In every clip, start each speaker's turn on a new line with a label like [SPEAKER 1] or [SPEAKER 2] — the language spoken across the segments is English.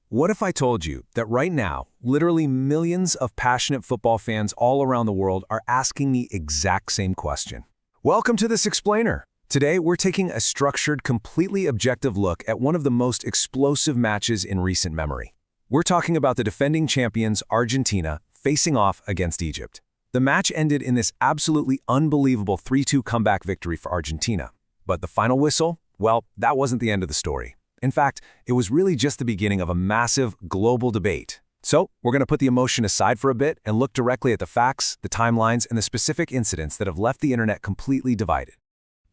[SPEAKER 1] What if I told you that right now, literally millions of passionate football fans all around the world are asking the exact same question? Welcome to This Explainer. Today, we're taking a structured, completely objective look at one of the most explosive matches in recent memory. We're talking about the defending champions, Argentina, facing off against Egypt. The match ended in this absolutely unbelievable 3-2 comeback victory for Argentina. But the final whistle? Well, that wasn't the end of the story. In fact, it was really just the beginning of a massive global debate. So, we're going to put the emotion aside for a bit and look directly at the facts, the timelines, and the specific incidents that have left the internet completely divided.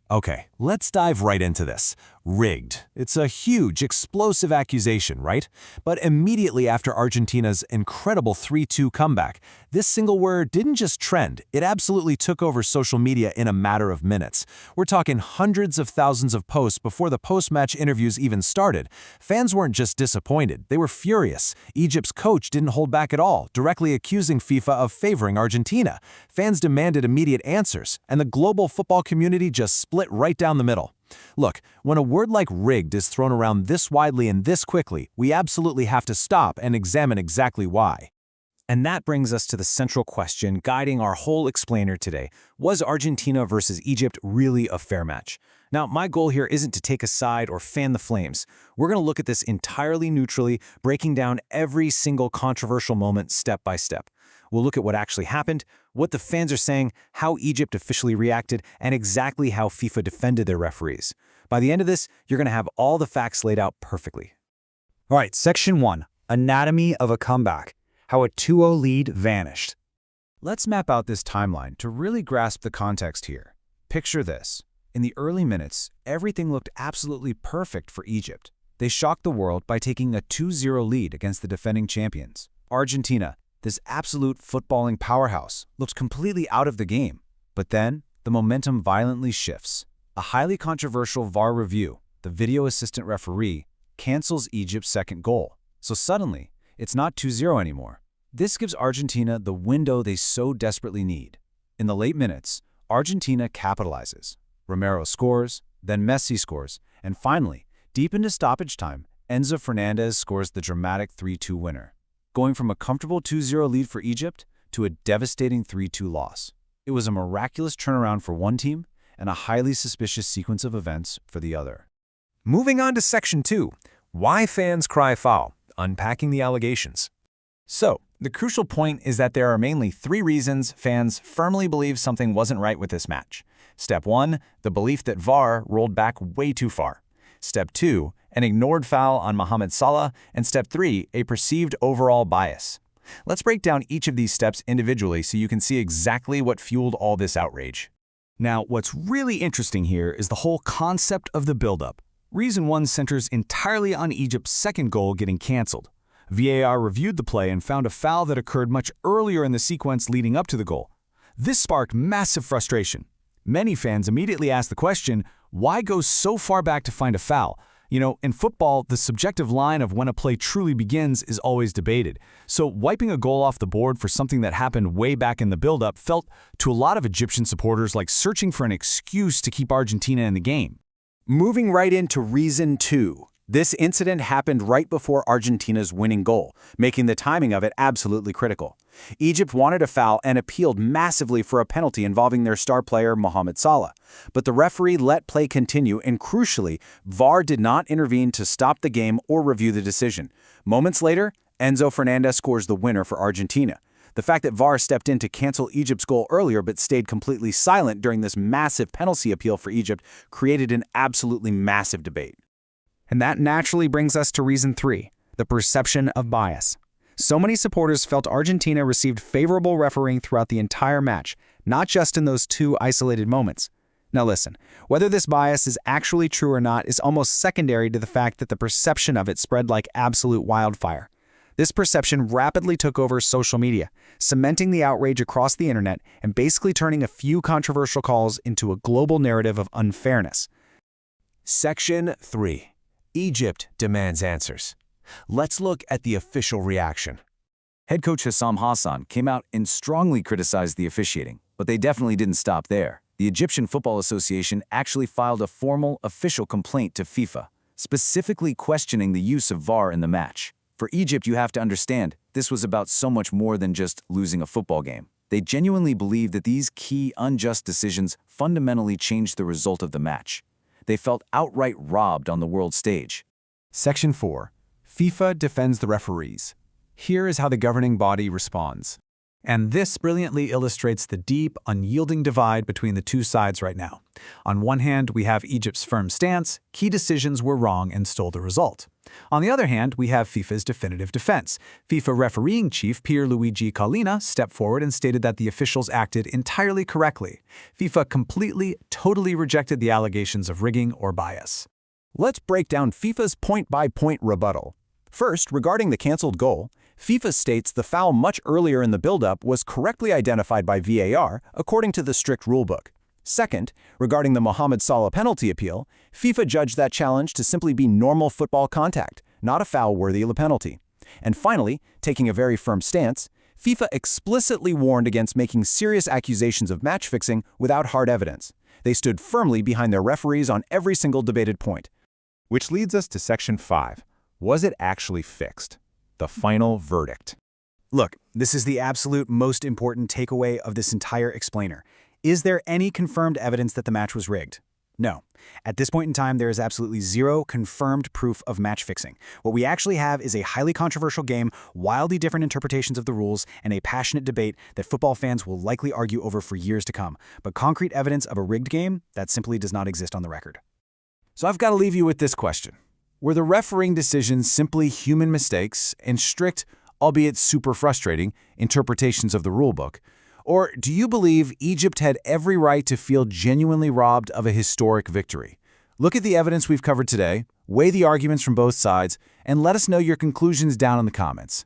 [SPEAKER 2] Okay, let's dive right into this. Rigged. It's a huge, explosive accusation, right? But immediately after Argentina's incredible 3-2 comeback, this single word didn't just trend, it absolutely took over social media in a matter of minutes. We're talking hundreds of thousands of posts before the post-match interviews even started. Fans weren't just disappointed, they were furious. Egypt's coach didn't hold back at all, directly accusing FIFA of favoring Argentina. Fans demanded immediate answers, and the global football community just split right down the middle. Look, when a word like rigged is thrown around this widely and this quickly, we absolutely have to stop and examine exactly why.
[SPEAKER 1] And that brings us to the central question guiding our whole explainer today. Was Argentina versus Egypt really a fair match? Now, my goal here isn't to take a side or fan the flames. We're going to look at this entirely neutrally, breaking down every single controversial moment step by step. We'll look at what actually happened, what the fans are saying, how Egypt officially reacted, and exactly how FIFA defended their referees. By the end of this, you're going to have all the facts laid out perfectly.
[SPEAKER 3] All right, Section 1, Anatomy of a Comeback, how a 2-0 lead vanished.
[SPEAKER 4] Let's map out this timeline to really grasp the context here. Picture this. In the early minutes, everything looked absolutely perfect for Egypt. They shocked the world by taking a 2-0 lead against the defending champions. Argentina, this absolute footballing powerhouse, looked completely out of the game. But then, the momentum violently shifts. A highly controversial VAR review, the video assistant referee, cancels Egypt's second goal. So suddenly, it's not 2-0 anymore. This gives Argentina the window they so desperately need. In the late minutes, Argentina capitalizes. Romero scores, then Messi scores, and finally, deep into stoppage time, Enzo Fernandez scores the dramatic 3-2 winner, going from a comfortable 2-0 lead for Egypt to a devastating 3-2 loss. It was a miraculous turnaround for one team and a highly suspicious sequence of events for the other.
[SPEAKER 1] Moving on to Section 2, why fans cry foul, unpacking the allegations.
[SPEAKER 4] So, the crucial point is that there are mainly 3 reasons fans firmly believe something wasn't right with this match. Step 1, the belief that VAR rolled back way too far. Step 2, an ignored foul on Mohamed Salah. And Step 3, a perceived overall bias. Let's break down each of these steps individually so you can see exactly what fueled all this outrage.
[SPEAKER 3] Now, what's really interesting here is the whole concept of the buildup. Reason 1 centers entirely on Egypt's second goal getting canceled. VAR reviewed the play and found a foul that occurred much earlier in the sequence leading up to the goal. This sparked massive frustration. Many fans immediately asked the question, why go so far back to find a foul? You know, in football, the subjective line of when a play truly begins is always debated. So wiping a goal off the board for something that happened way back in the build-up felt, to a lot of Egyptian supporters, like searching for an excuse to keep Argentina in the game.
[SPEAKER 5] Moving right into reason 2. This incident happened right before Argentina's winning goal, making the timing of it absolutely critical. Egypt wanted a foul and appealed massively for a penalty involving their star player Mohamed Salah. But the referee let play continue, and crucially, VAR did not intervene to stop the game or review the decision. Moments later, Enzo Fernandez scores the winner for Argentina. The fact that VAR stepped in to cancel Egypt's goal earlier but stayed completely silent during this massive penalty appeal for Egypt created an absolutely massive debate.
[SPEAKER 6] And that naturally brings us to reason 3, the perception of bias. So many supporters felt Argentina received favorable refereeing throughout the entire match, not just in those 2 isolated moments. Now listen, whether this bias is actually true or not is almost secondary to the fact that the perception of it spread like absolute wildfire. This perception rapidly took over social media, cementing the outrage across the internet and basically turning a few controversial calls into a global narrative of unfairness.
[SPEAKER 1] Section 3. Egypt demands answers. Let's look at the official reaction.
[SPEAKER 4] Head coach Hossam Hassan came out and strongly criticized the officiating, but they definitely didn't stop there. The Egyptian Football Association actually filed a formal official complaint to FIFA, specifically questioning the use of VAR in the match.
[SPEAKER 5] For Egypt, you have to understand, this was about so much more than just losing a football game. They genuinely believed that these key, unjust decisions fundamentally changed the result of the match. They felt outright robbed on the world stage.
[SPEAKER 2] Section 4. FIFA defends the referees. Here is how the governing body responds. And this brilliantly illustrates the deep, unyielding divide between the two sides right now. On one hand, we have Egypt's firm stance, key decisions were wrong and stole the result. On the other hand, we have FIFA's definitive defense. FIFA refereeing chief Pierluigi Collina stepped forward and stated that the officials acted entirely correctly. FIFA completely, totally rejected the allegations of rigging or bias.
[SPEAKER 5] Let's break down FIFA's point-by-point rebuttal. First, regarding the canceled goal, FIFA states the foul much earlier in the build-up was correctly identified by VAR according to the strict rulebook. Second, regarding the Mohamed Salah penalty appeal, FIFA judged that challenge to simply be normal football contact, not a foul worthy of a penalty. And finally, taking a very firm stance, FIFA explicitly warned against making serious accusations of match fixing without hard evidence. They stood firmly behind their referees on every single debated point.
[SPEAKER 4] Which leads us to Section 5. Was it actually fixed? The final verdict.
[SPEAKER 6] Look, this is the absolute most important takeaway of this entire explainer. Is there any confirmed evidence that the match was rigged? No. At this point in time, there is absolutely zero confirmed proof of match fixing. What we actually have is a highly controversial game, wildly different interpretations of the rules, and a passionate debate that football fans will likely argue over for years to come. But concrete evidence of a rigged game, that simply does not exist on the record.
[SPEAKER 2] So I've got to leave you with this question. Were the refereeing decisions simply human mistakes and strict, albeit super frustrating, interpretations of the rulebook? Or do you believe Egypt had every right to feel genuinely robbed of a historic victory? Look at the evidence we've covered today, weigh the arguments from both sides, and let us know your conclusions down in the comments.